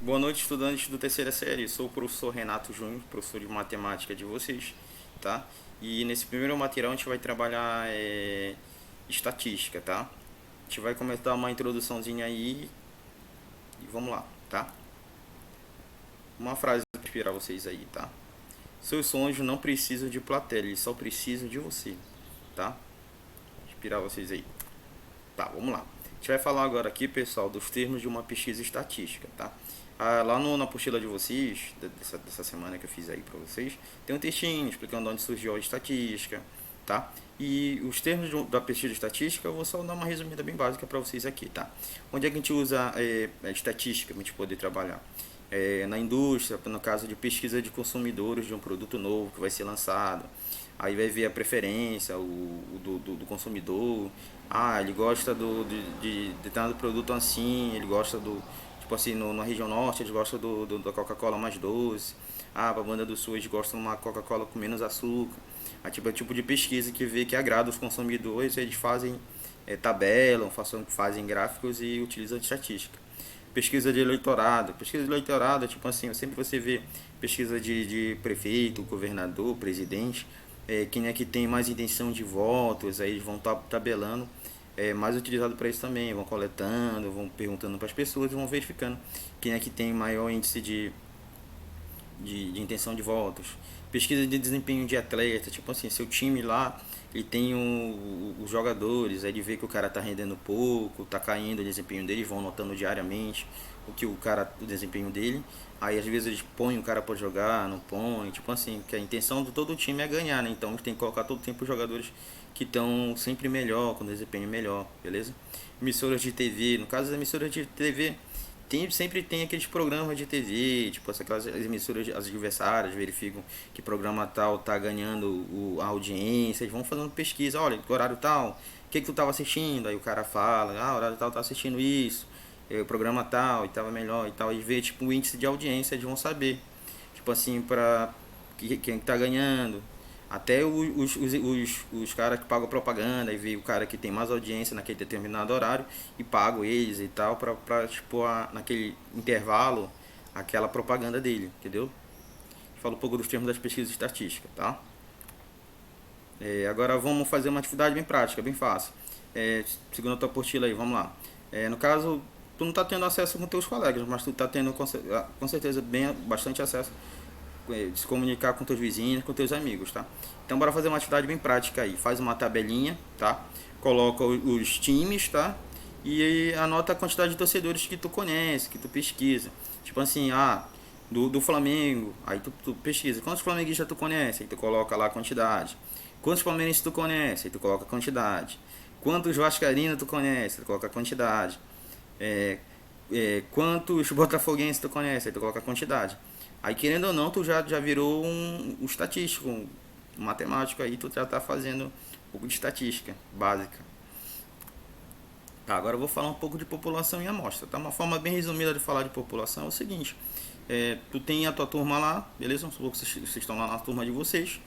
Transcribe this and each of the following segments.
Boa noite, estudantes do terceira série. Sou o professor Renato Júnior, professor de matemática de vocês, tá? E nesse primeiro material a gente vai trabalhar estatística, tá? A gente vai começar uma introduçãozinha aí e vamos lá, tá? Uma frase para inspirar vocês aí, tá? Seus sonhos não precisam de plateia, eles só precisam de você, tá? Inspirar vocês aí. Tá, vamos lá. A gente vai falar agora aqui, pessoal, dos termos de uma pesquisa estatística, tá? Lá na apostila de vocês, dessa semana que eu fiz aí pra vocês, tem um textinho explicando onde surgiu a estatística, tá? E os termos da pesquisa estatística, eu vou só dar uma resumida bem básica para vocês aqui, tá? Onde é que a gente usa a estatística para a gente poder trabalhar? Na indústria, no caso de pesquisa de consumidores de um produto novo que vai ser lançado. Aí vai ver a preferência do consumidor. Ah, ele gosta de determinado produto assim, ele gosta do. Tipo assim, na região norte eles gostam da Coca-Cola mais doce. Ah, pra banda do sul eles gostam de uma Coca-Cola com menos açúcar. Aí, tipo, é o tipo de pesquisa que vê que agrada os consumidores, eles fazem tabelam, fazem gráficos e utilizam estatística. Pesquisa de eleitorado. Pesquisa de eleitorado, tipo assim, sempre você vê pesquisa de prefeito, governador, presidente, quem é que tem mais intenção de votos, aí eles vão tabelando, mais utilizado para isso também, vão coletando, vão perguntando para as pessoas e vão verificando quem é que tem maior índice de intenção de votos. Pesquisa de desempenho de atleta, tipo assim, seu time lá, ele tem os jogadores, aí ele vê que o cara tá rendendo pouco, tá caindo o desempenho dele, vão notando diariamente o desempenho dele. Aí às vezes eles põem o cara para jogar, não põem, tipo assim, que a intenção de todo o time é ganhar, né? Então tem que colocar todo o tempo os jogadores que estão sempre melhor, com desempenho melhor, beleza? Emissoras de TV, no caso das emissoras de TV, sempre tem aqueles programas de TV, tipo aquelas emissoras, as adversárias verificam que programa tal tá ganhando a audiência, eles vão fazendo pesquisa, olha, horário tal, o que tu tava assistindo? Aí o cara fala, horário tal tá assistindo isso, o programa tal e tava melhor e tal, e vê tipo o índice de audiência, eles vão saber, tipo assim, pra quem tá ganhando. Até os caras que pagam propaganda e vê o cara que tem mais audiência naquele determinado horário e pagam eles e tal pra tipo, naquele intervalo aquela propaganda dele, entendeu? Falo um pouco dos termos das pesquisas estatísticas, tá? Agora vamos fazer uma atividade bem prática, bem fácil. Segundo a tua apostila aí, vamos lá. No caso, tu não está tendo acesso com teus colegas, mas tu está tendo com certeza bastante acesso de se comunicar com teus vizinhos, com teus amigos, tá? Então bora fazer uma atividade bem prática aí. Faz uma tabelinha, tá? Coloca os times, tá? E anota a quantidade de torcedores que tu conhece, que tu pesquisa. Tipo assim, do Flamengo, aí tu pesquisa. Quantos flamenguistas tu conhece? Aí tu coloca lá a quantidade. Quantos palmeirenses tu conhece? Aí tu coloca a quantidade. Quantos vascaínos tu conhece? Tu coloca a quantidade. É, quantos botafoguenses tu conhece? Aí tu coloca a quantidade. Aí querendo ou não, tu já virou um estatístico, um matemático aí, tu já tá fazendo um pouco de estatística básica. Tá, agora eu vou falar um pouco de população e amostra, tá? Uma forma bem resumida de falar de população é o seguinte, tu tem a tua turma lá, beleza? Vamos supor que vocês estão lá na turma de vocês,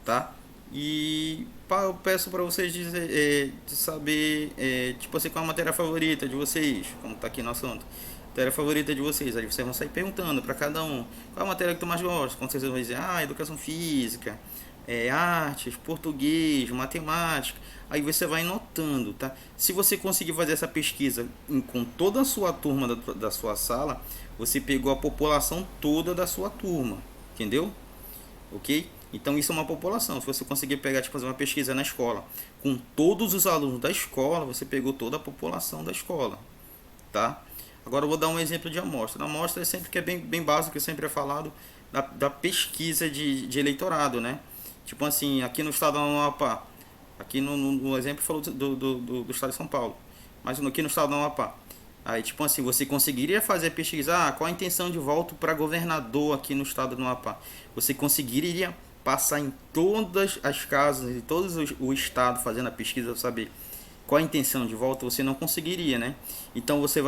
tá? E eu peço para vocês de saber, tipo assim, qual a matéria favorita de vocês, como tá aqui no assunto. Matéria favorita de vocês, aí vocês vão sair perguntando para cada um, qual a matéria que tu mais gosta? Quando vocês vão dizer, educação física, artes, português, matemática. Aí você vai notando, tá? Se você conseguir fazer essa pesquisa com toda a sua turma da sua sala, você pegou a população toda da sua turma, entendeu? Ok? Então isso é uma população. Se você conseguir pegar, tipo, fazer uma pesquisa na escola com todos os alunos da escola, você pegou toda a população da escola, tá? Agora eu vou dar um exemplo de amostra. A amostra é sempre que é bem básico, que sempre é falado da pesquisa de eleitorado, né? Tipo assim, aqui no estado do Amapá, aqui no exemplo falou do estado de São Paulo, mas aqui no estado do Amapá, aí tipo assim, você conseguiria fazer pesquisa, qual a intenção de voto para governador aqui no estado do Amapá? Você conseguiria passar em todas as casas, em todo o estado fazendo a pesquisa, saber qual a intenção de volta, você não conseguiria, né? Então você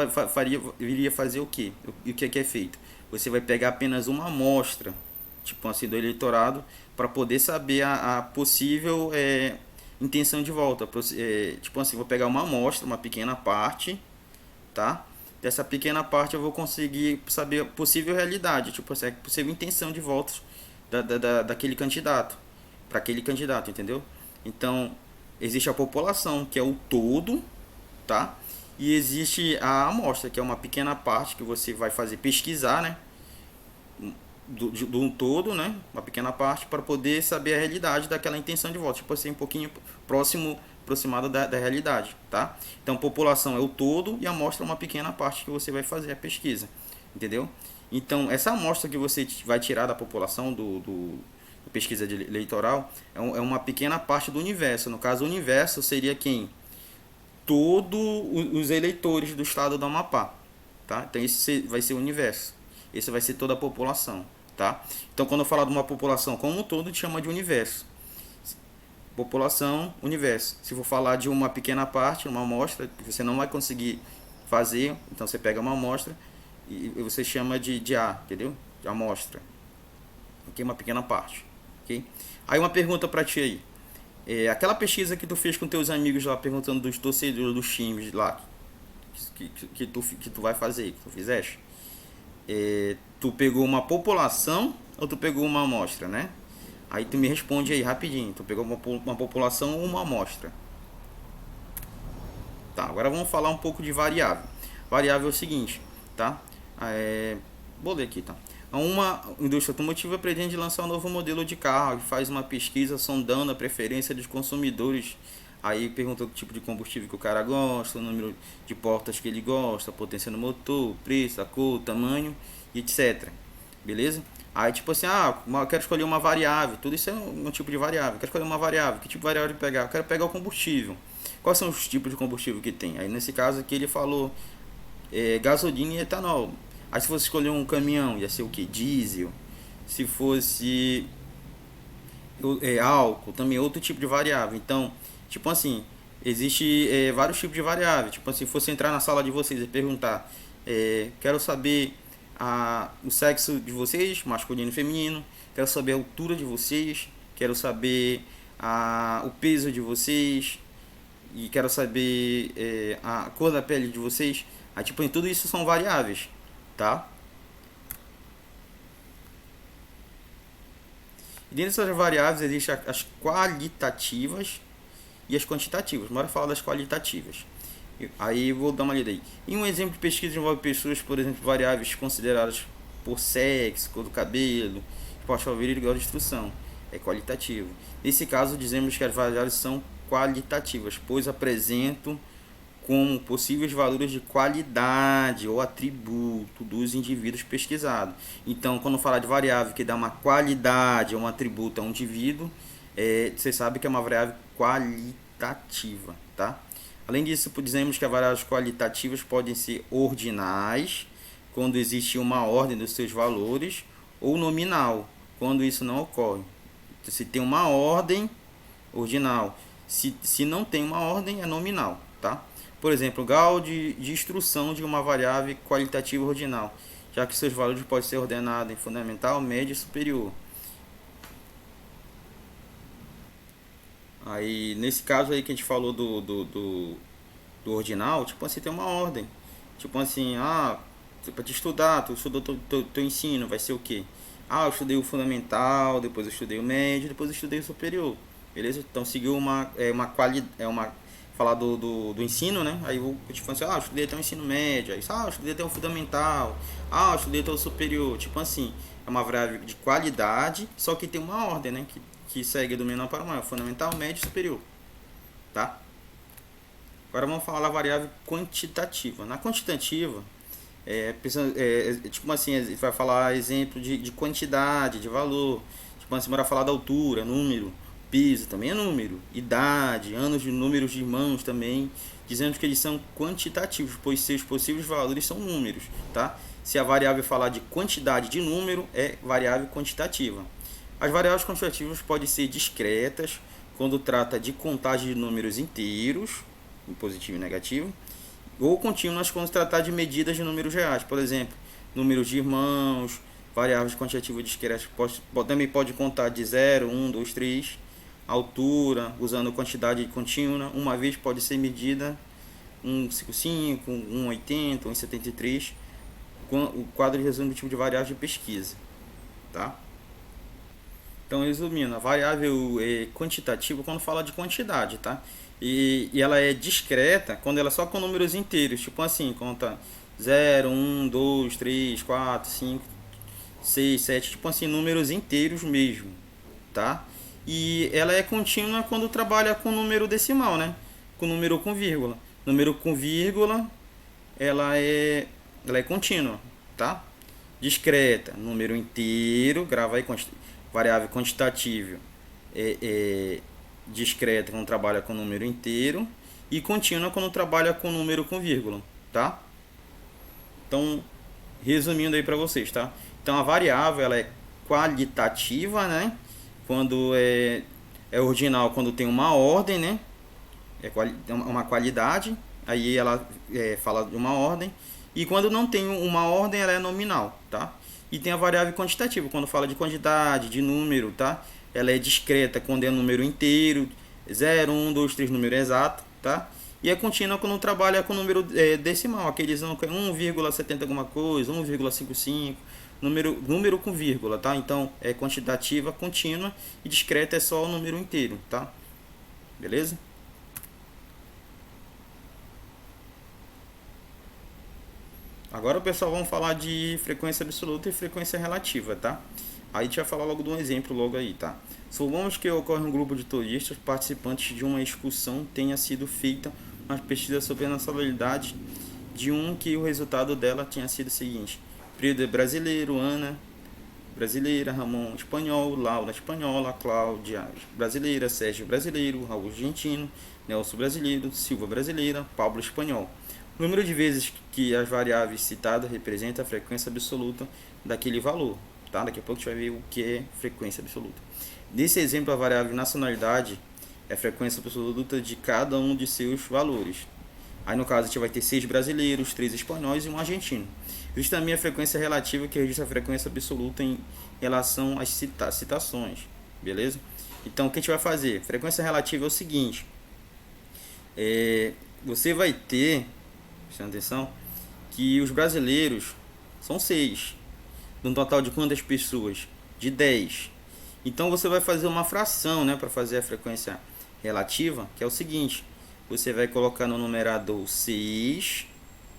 iria fazer o quê? O que é feito? Você vai pegar apenas uma amostra, tipo assim, do eleitorado, para poder saber a possível intenção de volta. Tipo assim, vou pegar uma amostra, uma pequena parte, tá? dessa pequena parte eu vou conseguir saber a possível realidade, tipo assim, a possível intenção de votos daquele candidato, para aquele candidato, entendeu? Então, existe a população, que é o todo, tá? E existe a amostra, que é uma pequena parte que você vai fazer pesquisar, né? Do todo, né? Uma pequena parte para poder saber a realidade daquela intenção de voto, tipo assim, um pouquinho aproximado da realidade, tá? Então, população é o todo e a amostra é uma pequena parte que você vai fazer a pesquisa, entendeu? Então, essa amostra que você vai tirar da população da pesquisa eleitoral é uma pequena parte do universo. No caso, o universo seria quem? Todos os eleitores do estado do Amapá, tá? Então, esse vai ser o universo. Esse vai ser toda a população, tá? Então, quando eu falar de uma população como um todo, a gente chama de universo. População, universo. Se for falar de uma pequena parte, uma amostra, que você não vai conseguir fazer, então você pega uma amostra e você chama de A, entendeu? De amostra. Ok? Uma pequena parte. Ok? Aí uma pergunta pra ti aí. Aquela pesquisa que tu fez com teus amigos lá, perguntando dos torcedores dos times lá, que tu vai fazer, que tu fizeste, tu pegou uma população ou tu pegou uma amostra, né? Aí tu me responde aí rapidinho. Tu pegou uma população ou uma amostra? Tá, agora vamos falar um pouco de variável. Variável é o seguinte, tá? Vou ler aqui, tá? Uma indústria automotiva pretende lançar um novo modelo de carro e faz uma pesquisa sondando a preferência dos consumidores. Aí pergunta o tipo de combustível que o cara gosta, o número de portas que ele gosta, a potência do motor, preço, a cor, tamanho, etc. Beleza? Aí tipo assim, eu quero escolher uma variável. Tudo isso é um tipo de variável. Eu quero escolher uma variável. Que tipo de variável pegar? Eu quero pegar o combustível. Quais são os tipos de combustível que tem? Aí nesse caso aqui ele falou gasolina e etanol. Aí se fosse escolher um caminhão, ia ser o que? Diesel. Se fosse álcool, também é outro tipo de variável. Então, tipo assim, existe vários tipos de variável. Tipo assim, se fosse entrar na sala de vocês e perguntar, quero saber o sexo de vocês, masculino e feminino, quero saber a altura de vocês, quero saber o peso de vocês e quero saber a cor da pele de vocês. Aí, tipo, tudo isso são variáveis, tá? E dentro dessas variáveis existem as qualitativas e as quantitativas. Bora falar das qualitativas. Aí vou dar uma lida aí. Em um exemplo de pesquisa envolve pessoas, por exemplo, variáveis consideradas por sexo, cor do cabelo, esporte favorito e grau de instrução. É qualitativo. Nesse caso, dizemos que as variáveis são qualitativas, pois apresentam como possíveis valores de qualidade ou atributo dos indivíduos pesquisados. Então, quando falar de variável que dá uma qualidade ou um atributo a um indivíduo, você sabe que é uma variável qualitativa, tá? Além disso, dizemos que as variáveis qualitativas podem ser ordinais, quando existe uma ordem dos seus valores, ou nominal, quando isso não ocorre. Se tem uma ordem, ordinal. Se não tem uma ordem, é nominal, tá? Por exemplo, o grau de instrução de uma variável qualitativa ordinal, já que seus valores podem ser ordenados em fundamental, médio e superior. Aí, nesse caso aí que a gente falou do ordinal, tipo assim, tem uma ordem. Tipo assim, para te estudar, tu estudou teu ensino, vai ser o quê? Eu estudei o fundamental, depois eu estudei o médio, depois eu estudei o superior. Beleza? Então seguiu uma qualidade, falar do ensino, né? Aí eu te falo assim, eu estudei até o ensino médio, aí, eu estudei até o fundamental, eu estudei até o superior. Tipo assim, é uma variável de qualidade, só que tem uma ordem, né? Que segue do menor para o maior, fundamental, médio e superior. Tá? Agora vamos falar da variável quantitativa. Na quantitativa, tipo assim, vai falar exemplo de quantidade, de valor. Tipo assim, vai falar da altura, número, peso também é número, idade, anos de números de irmãos também, dizendo que eles são quantitativos, pois seus possíveis valores são números, tá? Se a variável falar de quantidade de número, é variável quantitativa. As variáveis quantitativas podem ser discretas, quando trata de contagem de números inteiros, positivo e negativo, ou contínuas quando tratar de medidas de números reais, por exemplo, números de irmãos, variáveis quantitativas discretas também pode contar de 0, 1, 2, 3, altura, usando quantidade contínua, uma vez pode ser medida 1,55, 1,80, 1,73, o quadro de resumo do tipo de variável de pesquisa, tá? Então, resumindo, a variável é quantitativa quando fala de quantidade, tá? E ela é discreta quando ela é só com números inteiros, tipo assim, conta 0, 1, 2, 3, 4, 5, 6, 7, tipo assim, números inteiros mesmo, tá? E ela é contínua quando trabalha com número decimal, né? Com número com vírgula. Número com vírgula, ela é contínua, tá? Discreta, número inteiro, grava aí, variável quantitativa é discreta quando trabalha com número inteiro e contínua quando trabalha com número com vírgula, tá? Então, resumindo aí para vocês, tá? Então a variável ela é qualitativa, né? Quando é ordinal, quando tem uma ordem, né? É uma qualidade, aí ela fala de uma ordem. E quando não tem uma ordem, ela é nominal, tá? E tem a variável quantitativa, quando fala de quantidade, de número, tá? Ela é discreta quando é número inteiro, 0, 1, 2, 3, número exato, tá? E é contínua quando trabalha com número decimal, aqueles 1,70 alguma coisa, 1,55, número com vírgula, tá? Então é quantitativa, contínua, e discreta é só o número inteiro, tá? Beleza? Agora, pessoal, vamos falar de frequência absoluta e frequência relativa, tá? Aí a gente vai falar logo de um exemplo logo aí, tá? Supomos que ocorre um grupo de turistas participantes de uma excursão tenha sido feita uma pesquisa sobre a nacionalidade de um que o resultado dela tinha sido o seguinte: Frida brasileiro, Ana brasileira, Ramon espanhol, Laura espanhola, Cláudia brasileira, Sérgio brasileiro, Raul argentino, Nelson brasileiro, Silva brasileira, Pablo espanhol. O número de vezes que as variáveis citadas representa a frequência absoluta daquele valor, tá? Daqui a pouco a gente vai ver o que é frequência absoluta. Nesse exemplo, a variável nacionalidade é a frequência absoluta de cada um de seus valores. Aí no caso a gente vai ter 6 brasileiros, 3 espanhóis e um argentino. Existe também a frequência relativa, que registra a frequência absoluta em relação às citações, beleza? Então o que a gente vai fazer? Frequência relativa é o seguinte: você vai ter, prestando atenção, que os brasileiros são 6, de um total de quantas pessoas? De 10. Então você vai fazer uma fração, né, para fazer a frequência relativa, que é o seguinte: você vai colocar no numerador 6,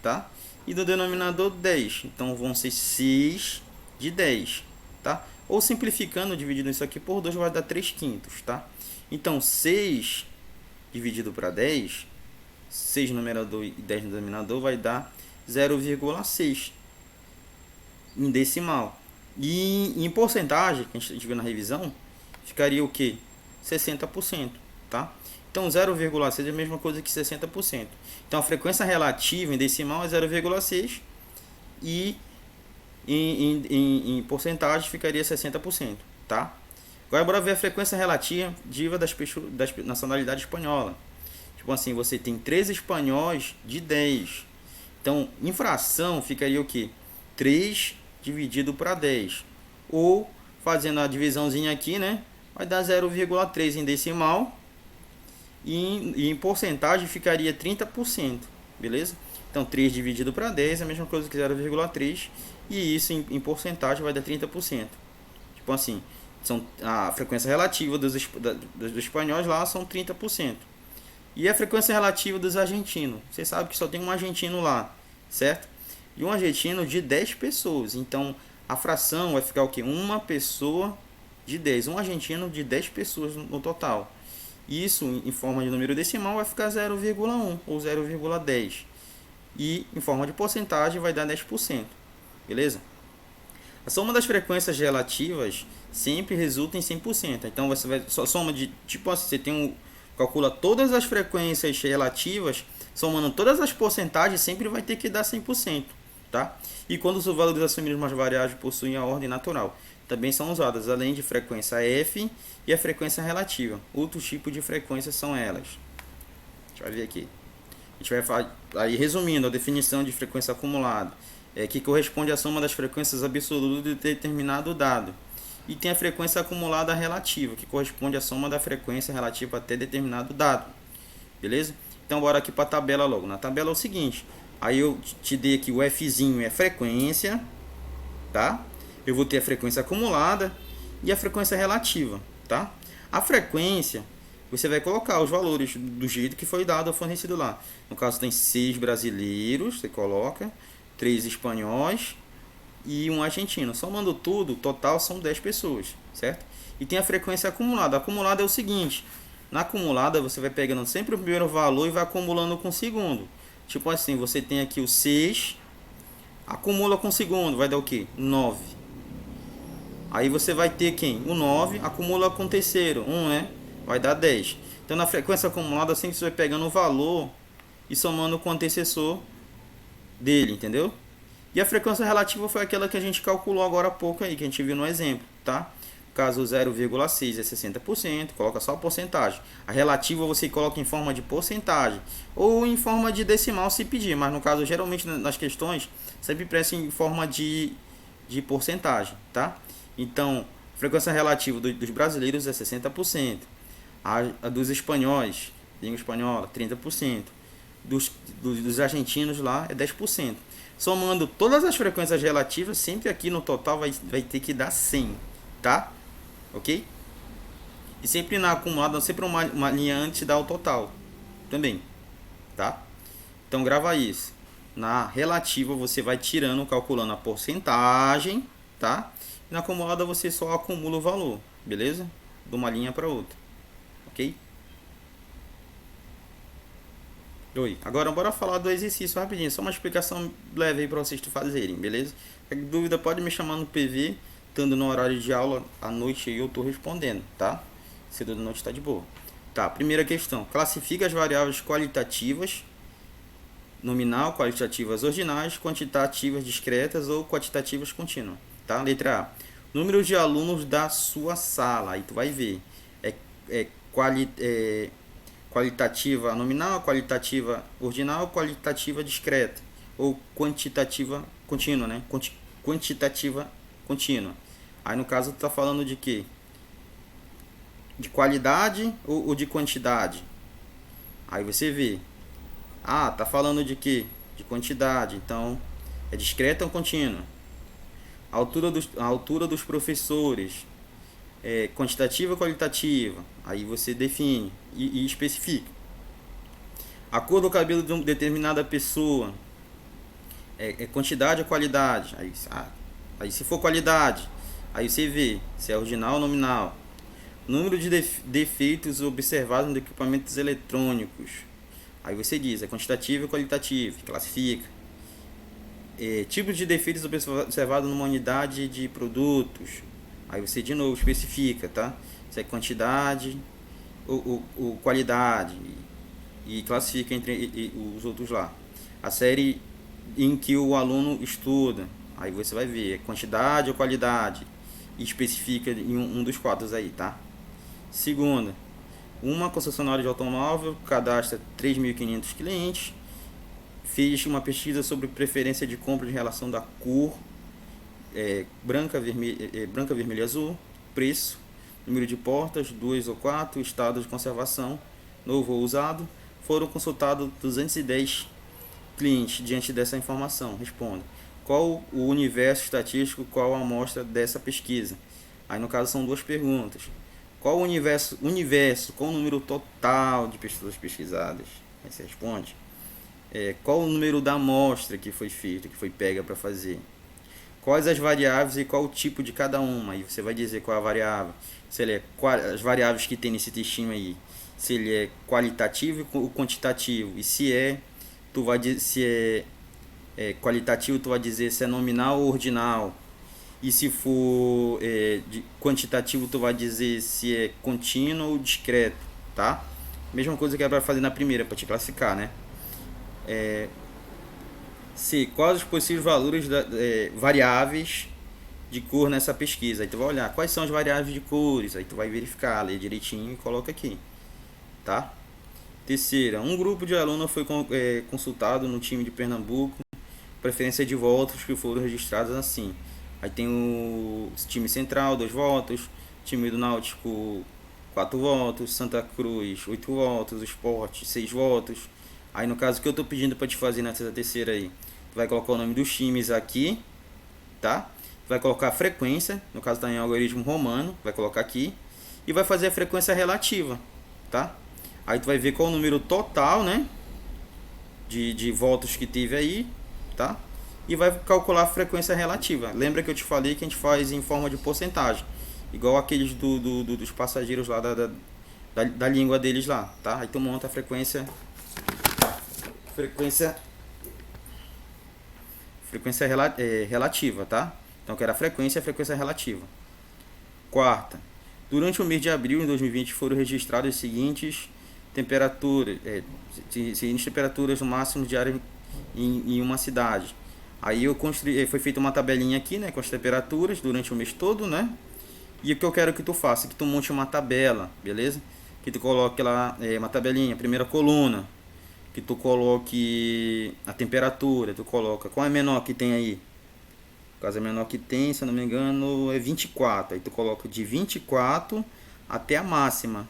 tá? E no denominador 10. Então vão ser 6 de 10, tá? Ou simplificando, dividindo isso aqui por 2 vai dar 3 quintos, tá? Então 6 dividido para 10, 6 no numerador e 10 no denominador, vai dar 0,6 em decimal. E em porcentagem, que a gente viu na revisão, ficaria o que? 60%, tá? Então 0,6 é a mesma coisa que 60%. Então a frequência relativa em decimal é 0,6 e em porcentagem ficaria 60%, tá? Agora bora ver a frequência relativa das nacionalidades espanhola. Tipo assim, você tem 3 espanhóis de 10. Então, em fração ficaria o que? 3 dividido para 10. Ou, fazendo a divisãozinha aqui, né? Vai dar 0,3 em decimal. E em porcentagem ficaria 30%. Beleza? Então, 3 dividido para 10 é a mesma coisa que 0,3. E isso em porcentagem vai dar 30%. Tipo assim, a frequência relativa dos espanhóis lá são 30%. E a frequência relativa dos argentinos? Você sabe que só tem um argentino lá, certo? E um argentino de 10 pessoas. Então, a fração vai ficar o quê? Uma pessoa de 10. Um argentino de 10 pessoas no total. Isso, em forma de número decimal, vai ficar 0,1 ou 0,10. E, em forma de porcentagem, vai dar 10%. Beleza? A soma das frequências relativas sempre resulta em 100%. Então, você vai soma de, tipo assim, você tem calcula todas as frequências relativas, somando todas as porcentagens, sempre vai ter que dar 100%, tá? E quando os valores assumidos mais variáveis possuem a ordem natural, também são usadas, além de frequência f e a frequência relativa. Outros tipos de frequências são elas. A gente vai ver aqui. A gente vai aí resumindo a definição de frequência acumulada, que corresponde à soma das frequências absolutas de determinado dado. E tem a frequência acumulada relativa, que corresponde à soma da frequência relativa até determinado dado. Beleza? Então bora aqui para a tabela logo. Na tabela é o seguinte, aí eu te dei aqui o Fzinho é frequência, tá? Eu vou ter a frequência acumulada e a frequência relativa, tá? A frequência, você vai colocar os valores do jeito que foi dado ou fornecido lá. No caso tem 6 brasileiros, você coloca, 3 espanhóis e um argentino. Somando tudo, o total são 10 pessoas, certo? E tem a frequência acumulada. A acumulada é o seguinte, na acumulada você vai pegando sempre o primeiro valor e vai acumulando com o segundo. Tipo assim, você tem aqui o 6, acumula com o segundo, vai dar o quê? 9. Aí você vai ter quem? O 9, acumula com o terceiro, 1, né? Vai dar 10. Então na frequência acumulada, assim você vai pegando o valor e somando com o antecessor dele, entendeu? E a frequência relativa foi aquela que a gente calculou agora há pouco aí, que a gente viu no exemplo, tá? Caso 0,6 é 60%, coloca só a porcentagem. A relativa você coloca em forma de porcentagem ou em forma de decimal se pedir, mas no caso geralmente nas questões sempre presta em forma de porcentagem, tá? Então, a frequência relativa dos brasileiros é 60%, a dos espanhóis, língua espanhola, 30%, dos argentinos lá é 10%. Somando todas as frequências relativas, sempre aqui no total vai ter que dar 100, tá? Ok? E sempre na acumulada, sempre uma linha antes dá o total também, tá? Então grava isso. Na relativa você vai tirando, calculando a porcentagem, tá? E na acumulada você só acumula o valor, beleza? De uma linha para outra, ok? Oi, agora bora falar do exercício rapidinho, só uma explicação leve aí para vocês fazerem, beleza? Qualquer dúvida pode me chamar no PV, estando no horário de aula à noite aí eu tô respondendo, tá? Cedo da noite tá de boa. Tá, primeira questão, classifica as variáveis qualitativas, nominal, qualitativas ordinais, quantitativas discretas ou quantitativas contínuas, tá? Letra A, número de alunos da sua sala, aí tu vai ver, é qualitativa nominal, qualitativa ordinal, qualitativa discreta ou quantitativa contínua, né? Quantitativa contínua. Aí no caso tu tá falando de quê? De qualidade ou de quantidade? Aí você vê. Ah, tá falando de quê? De quantidade. Então é discreta ou contínua? A altura dos professores. Quantitativa ou qualitativa? Aí você define e especifica. A cor do cabelo de uma determinada pessoa é quantidade ou qualidade? Aí se for qualidade, aí você vê se é ordinal ou nominal. Número de defeitos observados nos equipamentos eletrônicos. Aí você diz, é quantitativo ou qualitativo, classifica. Tipo de defeitos observados numa unidade de produtos. Aí você de novo especifica, tá? Se é quantidade ou qualidade. E classifica entre os outros lá. A série em que o aluno estuda. Aí você vai ver, é quantidade ou qualidade. E especifica em um dos quadros aí, tá? Segunda, uma concessionária de automóvel cadastra 3.500 clientes, fez uma pesquisa sobre preferência de compra em relação da cor branca, vermelha e azul, preço, número de portas, 2 ou 4, estado de conservação, novo ou usado. Foram consultados 210 clientes diante dessa informação. Responda. Qual o universo estatístico, qual a amostra dessa pesquisa? Aí no caso são duas perguntas. Qual o universo, qual o número total de pessoas pesquisadas? Aí você responde. Qual o número da amostra que foi feita, que foi pega para fazer? Quais as variáveis e qual o tipo de cada uma? Aí você vai dizer qual é a variável. Se ele as variáveis que tem nesse textinho aí. Se ele é qualitativo ou quantitativo. E tu vai dizer se é qualitativo, tu vai dizer se é nominal ou ordinal. E se for quantitativo, tu vai dizer se é contínuo ou discreto, tá? Mesma coisa que é para fazer na primeira, para te classificar, né? C. Quais os possíveis valores variáveis de cor nessa pesquisa? Aí tu vai olhar quais são as variáveis de cores, aí tu vai verificar, ler direitinho e coloca aqui, tá? Terceira, um grupo de alunos foi consultado no time de Pernambuco, preferência de votos que foram registrados assim. Aí tem o time central, 2 votos, time do Náutico, 4 votos, Santa Cruz, 8 votos, Sport, 6 votos, Aí no caso, o que eu tô pedindo para te fazer nessa terceira aí, tu vai colocar o nome dos times aqui, tá? Vai colocar a frequência, no caso tá em algoritmo romano, vai colocar aqui e vai fazer a frequência relativa, tá? Aí tu vai ver qual o número total, né, de votos que teve aí, tá? E vai calcular a frequência relativa. Lembra que eu te falei que a gente faz em forma de porcentagem, igual aqueles dos passageiros lá da língua deles lá, tá? Aí tu monta a frequência relativa, tá? Então, que era a frequência relativa. Quarta, durante o mês de abril de 2020 foram registradas as seguintes temperaturas no máximo diário em uma cidade. Aí foi feita uma tabelinha aqui, né, com as temperaturas durante o mês todo, né? E o que eu quero que tu faça, que tu monte uma tabela, beleza? Que tu coloque lá uma tabelinha, primeira coluna, que tu coloque a temperatura, tu coloca qual é a menor que tem aí. No caso, a menor que tem, se eu não me engano, é 24. Aí tu coloca de 24 até a máxima.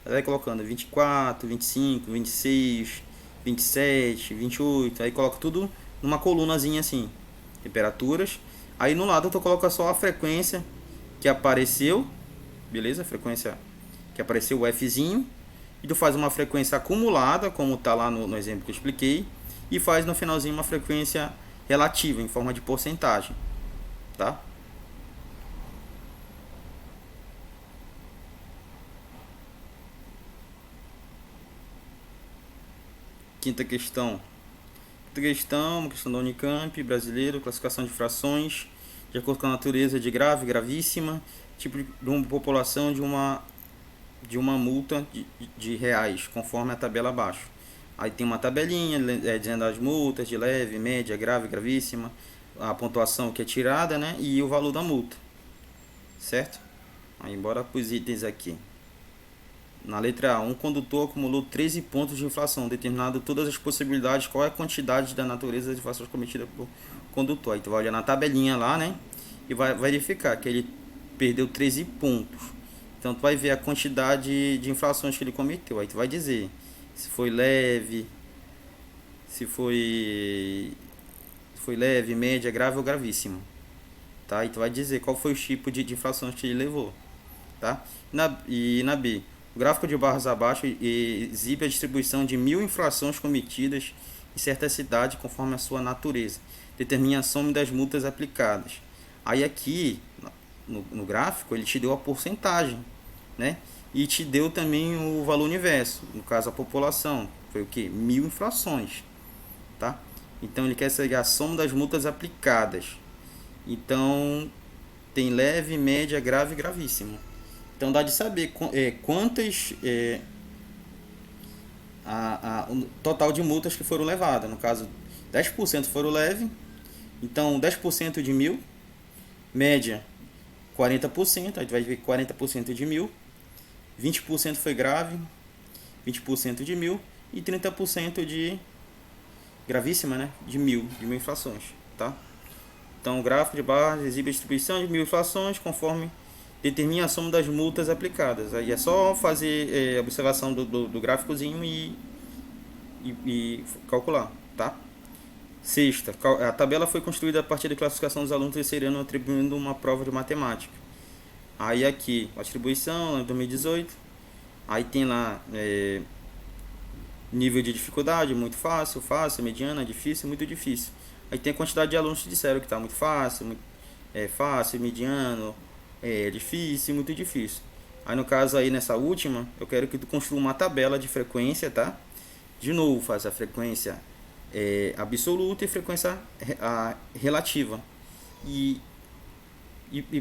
Aí vai colocando 24, 25, 26, 27, 28. Aí coloca tudo numa colunazinha assim. Temperaturas. Aí no lado tu coloca só a frequência que apareceu. Beleza? A frequência que apareceu, o Fzinho. E tu faz uma frequência acumulada, como tá lá no exemplo que eu expliquei. E faz no finalzinho uma frequência relativa, em forma de porcentagem. Tá? Quinta questão. Uma questão da Unicamp, brasileiro, classificação de frações, de acordo com a natureza de grave, gravíssima, tipo de uma população de uma multa de reais, conforme a tabela abaixo. Aí tem uma tabelinha dizendo as multas de leve, média, grave, gravíssima, a pontuação que é tirada, né, e o valor da multa, certo? Aí bora para os itens aqui. Na letra A, um condutor acumulou 13 pontos de inflação, determinado todas as possibilidades, qual é a quantidade da natureza de infrações cometida por condutor. Aí tu vai olhar na tabelinha lá, né? E vai verificar que ele perdeu 13 pontos. Então tu vai ver a quantidade de infrações que ele cometeu. Aí tu vai dizer se foi leve, se foi leve, média, grave ou gravíssimo. Tá? E tu vai dizer qual foi o tipo de infrações que ele levou. Tá? E na B, o gráfico de barras abaixo exibe a distribuição de 1000 infrações cometidas em certa cidade conforme a sua natureza. Determina a soma das multas aplicadas. Aí aqui, no gráfico, ele te deu a porcentagem, né? E te deu também o valor universo, no caso a população. Foi o que? 1000 infrações, tá? Então ele quer saber a soma das multas aplicadas. Então tem leve, média, grave e gravíssimo. Então dá de saber quantas o total de multas que foram levadas. No caso, 10% foram leve, então 10% de 1000, média 40%, aí tu vai ver 40% de 1000, 20% foi grave, 20% de 1000 e 30% de gravíssima, né? De 1000 infrações, tá? Então o gráfico de barras exibe a distribuição de 1000 infrações conforme determina a soma das multas aplicadas. Aí é só fazer a observação do gráficozinho e calcular, tá? Sexta, a tabela foi construída a partir da classificação dos alunos do terceiro ano atribuindo uma prova de matemática. Aí aqui, a atribuição, 2018. Aí tem lá nível de dificuldade, muito fácil, mediana, difícil, muito difícil. Aí tem a quantidade de alunos que disseram que está muito fácil, fácil, mediano, difícil, muito difícil. Aí no caso aí nessa última, eu quero que tu construa uma tabela de frequência, tá? De novo, faz a frequência absoluta e frequência relativa. E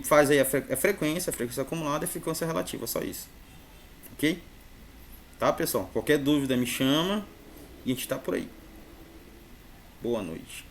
faz aí a frequência acumulada e a frequência relativa, só isso. Ok? Tá, pessoal? Qualquer dúvida me chama e a gente tá por aí. Boa noite.